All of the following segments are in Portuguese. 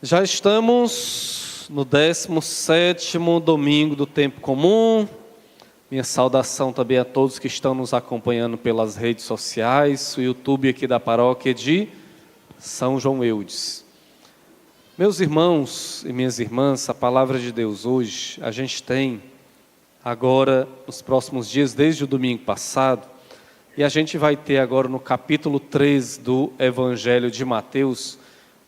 Já estamos no 17º domingo do tempo comum. Minha saudação também a todos que estão nos acompanhando pelas redes sociais, o YouTube aqui da paróquia de São João Eudes. Meus irmãos e minhas irmãs, a palavra de Deus hoje, a gente tem agora, nos próximos dias, desde o domingo passado, e a gente vai ter agora no capítulo 3 do Evangelho de Mateus,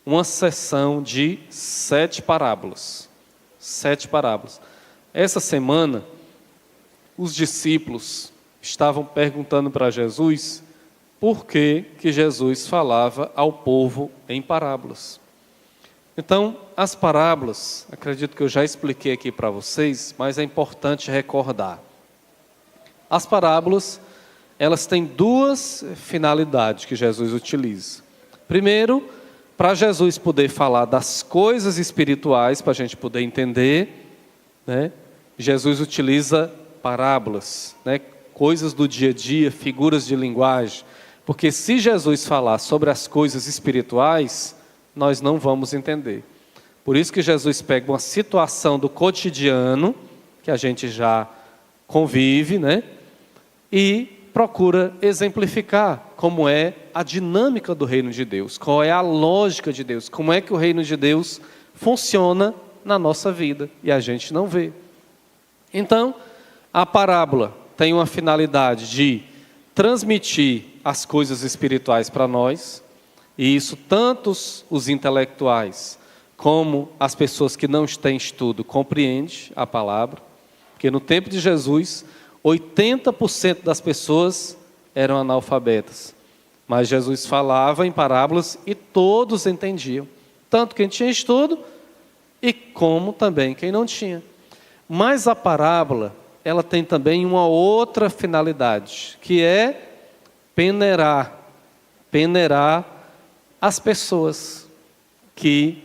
uma sessão de 7 parábolas. 7 parábolas. Essa semana, os discípulos estavam perguntando para Jesus por que Jesus falava ao povo em parábolas. Então, as parábolas, acredito que eu já expliquei aqui para vocês, mas é importante recordar. As parábolas, elas têm duas finalidades que Jesus utiliza. Primeiro, para Jesus poder falar das coisas espirituais, para a gente poder entender, né? Jesus utiliza parábolas, né? Coisas do dia a dia, figuras de linguagem. Porque se Jesus falar sobre as coisas espirituais, nós não vamos entender. Por isso que Jesus pega uma situação do cotidiano, que a gente já convive, né? E procura exemplificar como é a dinâmica do reino de Deus, qual é a lógica de Deus, como é que o reino de Deus funciona na nossa vida, e a gente não vê. Então, a parábola tem uma finalidade de transmitir as coisas espirituais para nós, e isso tanto os intelectuais como as pessoas que não têm estudo compreendem a palavra, porque no tempo de Jesus, 80% das pessoas eram analfabetas, mas Jesus falava em parábolas e todos entendiam, tanto quem tinha estudo e como também quem não tinha. Mas a parábola, ela tem também uma outra finalidade, que é peneirar as pessoas que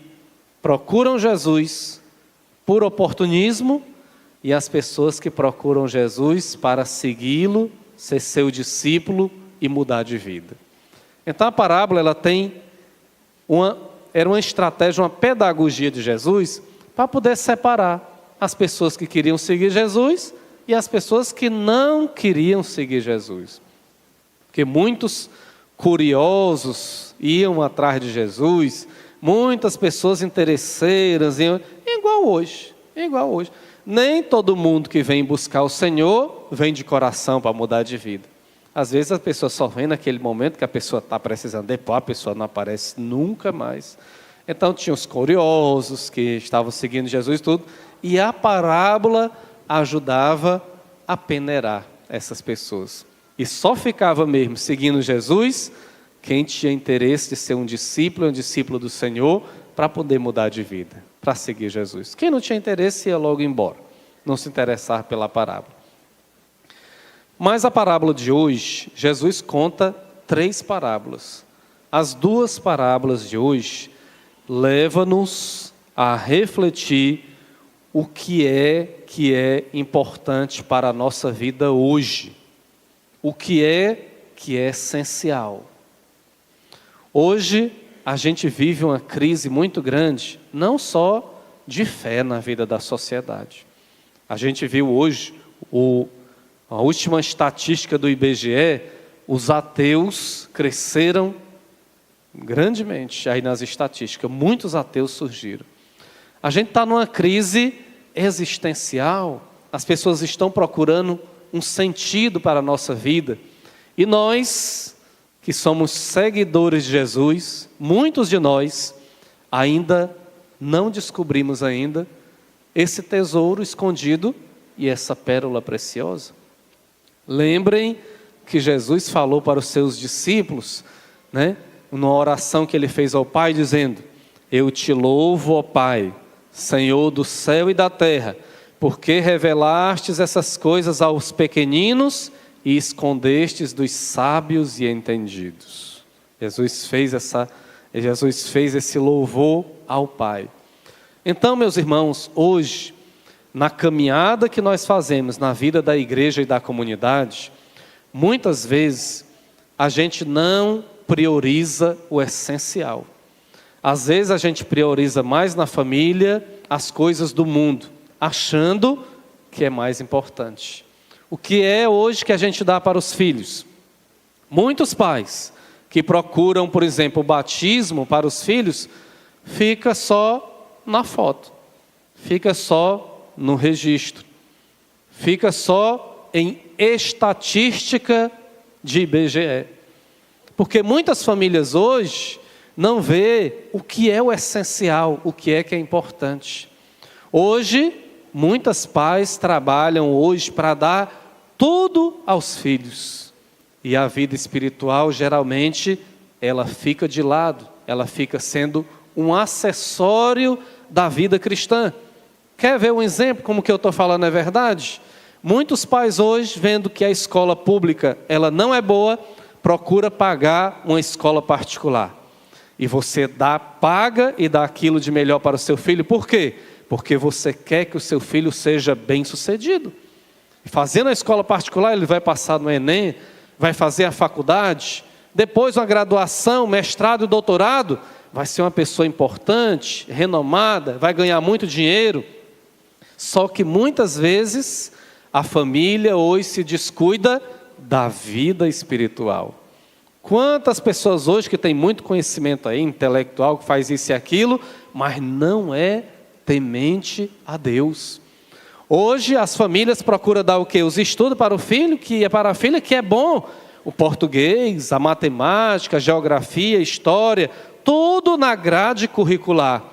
procuram Jesus por oportunismo e as pessoas que procuram Jesus para segui-lo, ser seu discípulo e mudar de vida. Então a parábola era uma estratégia, uma pedagogia de Jesus para poder separar as pessoas que queriam seguir Jesus e as pessoas que não queriam seguir Jesus. Porque muitos curiosos iam atrás de Jesus, muitas pessoas interesseiras, igual hoje. Nem todo mundo que vem buscar o Senhor vem de coração para mudar de vida. Às vezes a pessoa só vem naquele momento que a pessoa está precisando, depois a pessoa não aparece nunca mais. Então tinha os curiosos que estavam seguindo Jesus e tudo, e a parábola ajudava a peneirar essas pessoas. E só ficava mesmo seguindo Jesus quem tinha interesse de ser um discípulo do Senhor, para poder mudar de vida, para seguir Jesus. Quem não tinha interesse ia logo embora, não se interessar pela parábola. Mas a parábola de hoje, Jesus conta 3 parábolas. As 2 parábolas de hoje levam-nos a refletir o que é importante para a nossa vida hoje. O que é essencial. Hoje, a gente vive uma crise muito grande, não só de fé na vida da sociedade. A gente viu hoje, a última estatística do IBGE, os ateus cresceram grandemente aí nas estatísticas, muitos ateus surgiram. A gente está numa crise existencial, as pessoas estão procurando um sentido para a nossa vida, e nós, que somos seguidores de Jesus, muitos de nós ainda não descobrimos esse tesouro escondido e essa pérola preciosa. Lembrem que Jesus falou para os seus discípulos, né, numa oração que ele fez ao Pai, dizendo: eu te louvo, ó Pai, Senhor do céu e da terra, porque revelastes essas coisas aos pequeninos e escondestes dos sábios e entendidos. Jesus fez esse louvor ao Pai. Então, meus irmãos, hoje, na caminhada que nós fazemos na vida da igreja e da comunidade, muitas vezes a gente não prioriza o essencial. Às vezes a gente prioriza mais na família as coisas do mundo, achando que é mais importante. O que é hoje que a gente dá para os filhos? Muitos pais que procuram, por exemplo, o batismo para os filhos, fica só na foto, fica só no registro, fica só em estatística de IBGE. Porque muitas famílias hoje não vê o que é o essencial, o que é importante. Hoje, muitos pais trabalham hoje para dar tudo aos filhos. E a vida espiritual, geralmente, ela fica de lado, ela fica sendo um acessório da vida cristã. Quer ver um exemplo como que eu estou falando é verdade? Muitos pais hoje, vendo que a escola pública ela não é boa, procura pagar uma escola particular. E você paga e dá aquilo de melhor para o seu filho. Por quê? Porque você quer que o seu filho seja bem-sucedido. Fazendo a escola particular, ele vai passar no Enem, vai fazer a faculdade, depois uma graduação, mestrado e doutorado, vai ser uma pessoa importante, renomada, vai ganhar muito dinheiro. Só que muitas vezes a família hoje se descuida da vida espiritual. Quantas pessoas hoje que têm muito conhecimento aí, intelectual, que faz isso e aquilo, mas não é temente a Deus. Hoje as famílias procuram dar o quê? Os estudos para o filho, que é para a filha, que é bom. O português, a matemática, a geografia, a história, tudo na grade curricular.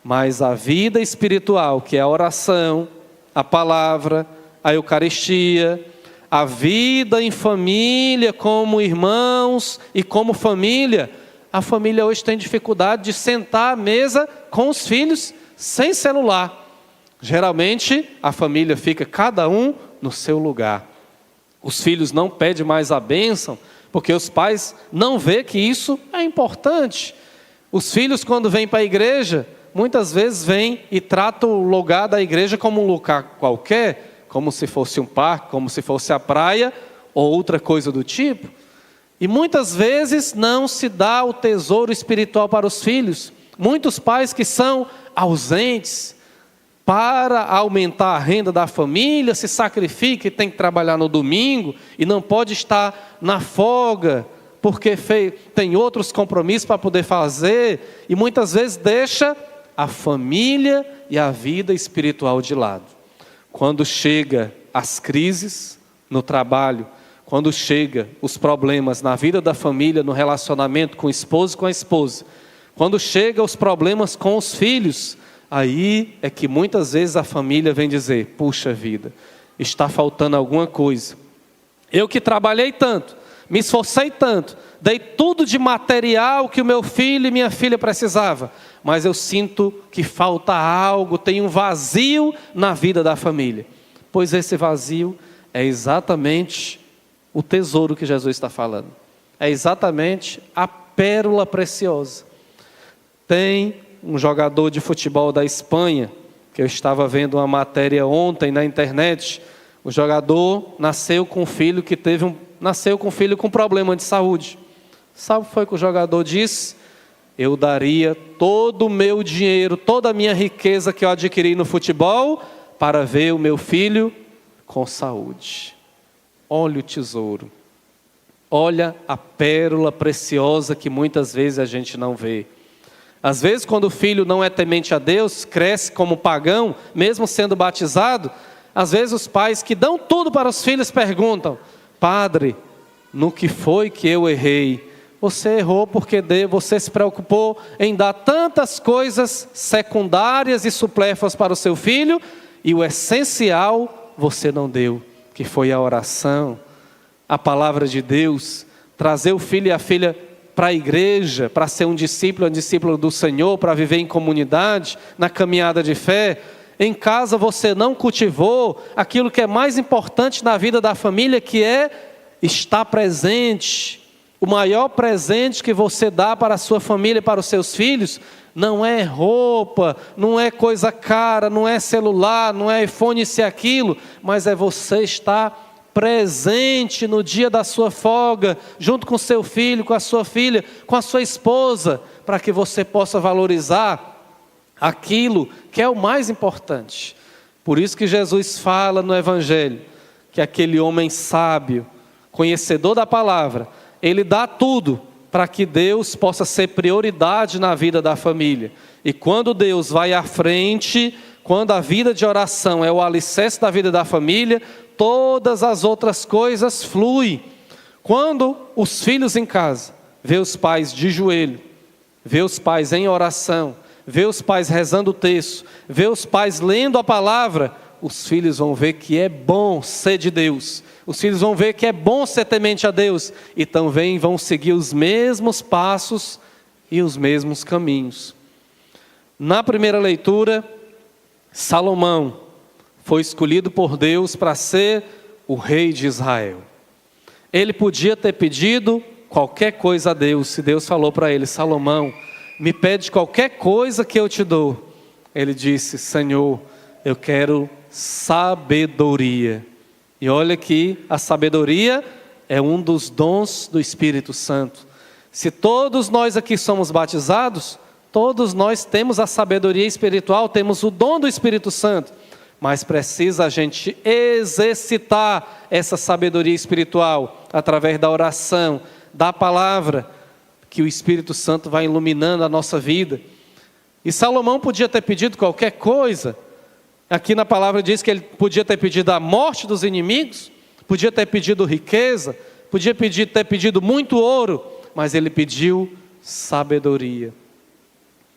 Mas a vida espiritual, que é a oração, a palavra, a Eucaristia, a vida em família, como irmãos e como família, a família hoje tem dificuldade de sentar à mesa com os filhos sem celular. Geralmente a família fica cada um no seu lugar. Os filhos não pedem mais a bênção, porque os pais não veem que isso é importante. Os filhos, quando vêm para a igreja, muitas vezes vêm e tratam o lugar da igreja como um lugar qualquer, como se fosse um parque, como se fosse a praia, ou outra coisa do tipo. E muitas vezes não se dá o tesouro espiritual para os filhos. Muitos pais que são ausentes, para aumentar a renda da família, se sacrifica e tem que trabalhar no domingo, e não pode estar na folga, porque tem outros compromissos para poder fazer, e muitas vezes deixa a família e a vida espiritual de lado. Quando chega as crises no trabalho, quando chega os problemas na vida da família, no relacionamento com o esposo e com a esposa, quando chega os problemas com os filhos, aí é que muitas vezes a família vem dizer: puxa vida, está faltando alguma coisa. Eu que trabalhei tanto, me esforcei tanto, dei tudo de material que o meu filho e minha filha precisavam, mas eu sinto que falta algo, tem um vazio na vida da família. Pois esse vazio é exatamente o tesouro que Jesus está falando. É exatamente a pérola preciosa. Tem um jogador de futebol da Espanha, que eu estava vendo uma matéria ontem na internet. O jogador nasceu com um filho com problema de saúde. Sabe o que foi que o jogador disse? Eu daria todo o meu dinheiro, toda a minha riqueza que eu adquiri no futebol, para ver o meu filho com saúde. Olha o tesouro. Olha a pérola preciosa que muitas vezes a gente não vê. Às vezes, quando o filho não é temente a Deus, cresce como pagão, mesmo sendo batizado, às vezes os pais que dão tudo para os filhos perguntam: padre, no que foi que eu errei? Você errou porque você se preocupou em dar tantas coisas secundárias e supérfluas para o seu filho, e o essencial você não deu, que foi a oração, a palavra de Deus, trazer o filho e a filha para a igreja, para ser um discípulo do Senhor, para viver em comunidade, na caminhada de fé. Em casa você não cultivou aquilo que é mais importante na vida da família, que é estar presente. O maior presente que você dá para a sua família e para os seus filhos não é roupa, não é coisa cara, não é celular, não é iPhone, isso e aquilo, mas é você estar presente no dia da sua folga, junto com seu filho, com a sua filha, com a sua esposa, para que você possa valorizar aquilo que é o mais importante. Por isso que Jesus fala no Evangelho, que aquele homem sábio, conhecedor da palavra, ele dá tudo para que Deus possa ser prioridade na vida da família. E quando Deus vai à frente, quando a vida de oração é o alicerce da vida da família, todas as outras coisas fluem. Quando os filhos em casa, vê os pais de joelho, vê os pais em oração, vê os pais rezando o texto, vê os pais lendo a palavra, os filhos vão ver que é bom ser de Deus. Os filhos vão ver que é bom ser temente a Deus. E também vão seguir os mesmos passos e os mesmos caminhos. Na primeira leitura, Salomão foi escolhido por Deus para ser o rei de Israel. Ele podia ter pedido qualquer coisa a Deus. Se Deus falou para ele: Salomão, me pede qualquer coisa que eu te dou. Ele disse: Senhor, eu quero sabedoria. E olha que a sabedoria é um dos dons do Espírito Santo. Se todos nós aqui somos batizados, todos nós temos a sabedoria espiritual, temos o dom do Espírito Santo, mas precisa a gente exercitar essa sabedoria espiritual através da oração, da palavra, que o Espírito Santo vai iluminando a nossa vida. E Salomão podia ter pedido qualquer coisa. Aqui na palavra diz que ele podia ter pedido a morte dos inimigos, podia ter pedido riqueza, podia ter pedido muito ouro, mas ele pediu sabedoria.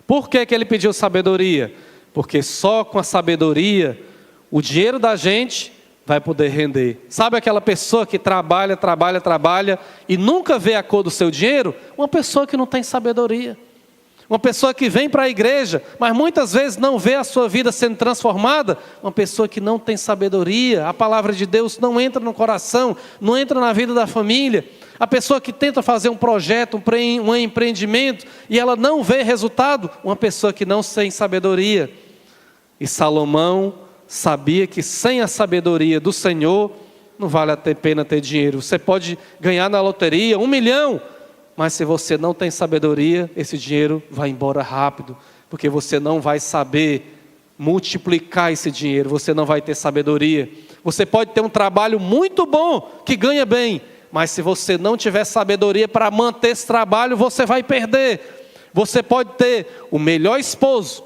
Por que ele pediu sabedoria? Porque só com a sabedoria o dinheiro da gente vai poder render. Sabe aquela pessoa que trabalha e nunca vê a cor do seu dinheiro? Uma pessoa que não tem sabedoria. Uma pessoa que vem para a igreja, mas muitas vezes não vê a sua vida sendo transformada. Uma pessoa que não tem sabedoria. A palavra de Deus não entra no coração, não entra na vida da família. A pessoa que tenta fazer um projeto, um empreendimento, e ela não vê resultado. Uma pessoa que não tem sabedoria. E Salomão sabia que sem a sabedoria do Senhor, não vale a pena ter dinheiro. Você pode ganhar na loteria 1 milhão, mas se você não tem sabedoria, esse dinheiro vai embora rápido, porque você não vai saber multiplicar esse dinheiro, você não vai ter sabedoria. Você pode ter um trabalho muito bom, que ganha bem, mas se você não tiver sabedoria para manter esse trabalho, você vai perder. Você pode ter o melhor esposo,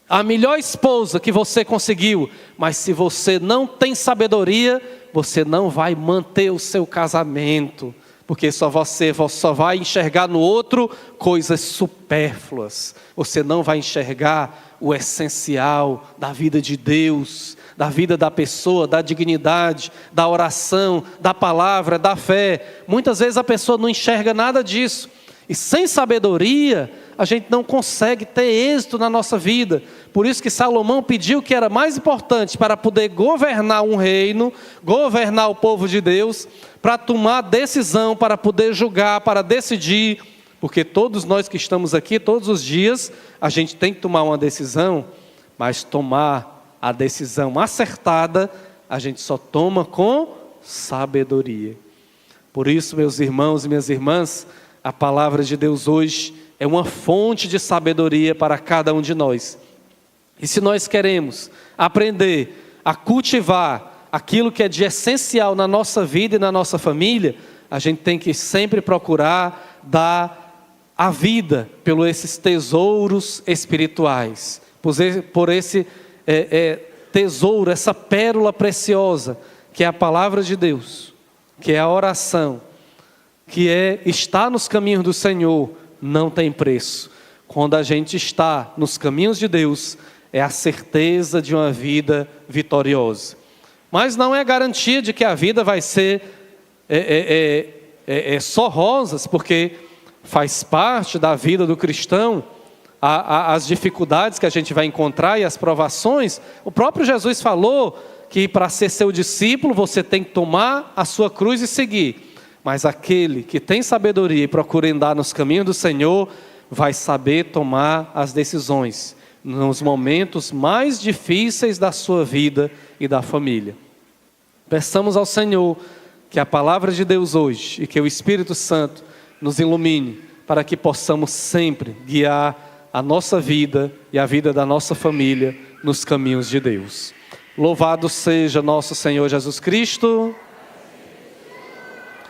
a melhor esposa que você conseguiu, mas se você não tem sabedoria, você não vai manter o seu casamento, porque você só vai enxergar no outro coisas supérfluas. Você não vai enxergar o essencial da vida de Deus, da vida da pessoa, da dignidade, da oração, da palavra, da fé. Muitas vezes a pessoa não enxerga nada disso. E sem sabedoria, a gente não consegue ter êxito na nossa vida. Por isso que Salomão pediu o que era mais importante para poder governar um reino, governar o povo de Deus, para tomar decisão, para poder julgar, para decidir. Porque todos nós que estamos aqui, todos os dias, a gente tem que tomar uma decisão, mas tomar a decisão acertada, a gente só toma com sabedoria. Por isso, meus irmãos e minhas irmãs, a palavra de Deus hoje é uma fonte de sabedoria para cada um de nós. E se nós queremos aprender a cultivar aquilo que é de essencial na nossa vida e na nossa família, a gente tem que sempre procurar dar a vida pelos esses tesouros espirituais, por esse tesouro, essa pérola preciosa, que é a palavra de Deus, que é a oração, que é estar nos caminhos do Senhor, não tem preço. Quando a gente está nos caminhos de Deus, é a certeza de uma vida vitoriosa. Mas não é garantia de que a vida vai ser só rosas, porque faz parte da vida do cristão as dificuldades que a gente vai encontrar e as provações. O próprio Jesus falou que para ser seu discípulo você tem que tomar a sua cruz e seguir. Mas aquele que tem sabedoria e procura andar nos caminhos do Senhor, vai saber tomar as decisões nos momentos mais difíceis da sua vida e da família. Peçamos ao Senhor que a palavra de Deus hoje e que o Espírito Santo nos ilumine para que possamos sempre guiar a nossa vida e a vida da nossa família nos caminhos de Deus. Louvado seja nosso Senhor Jesus Cristo.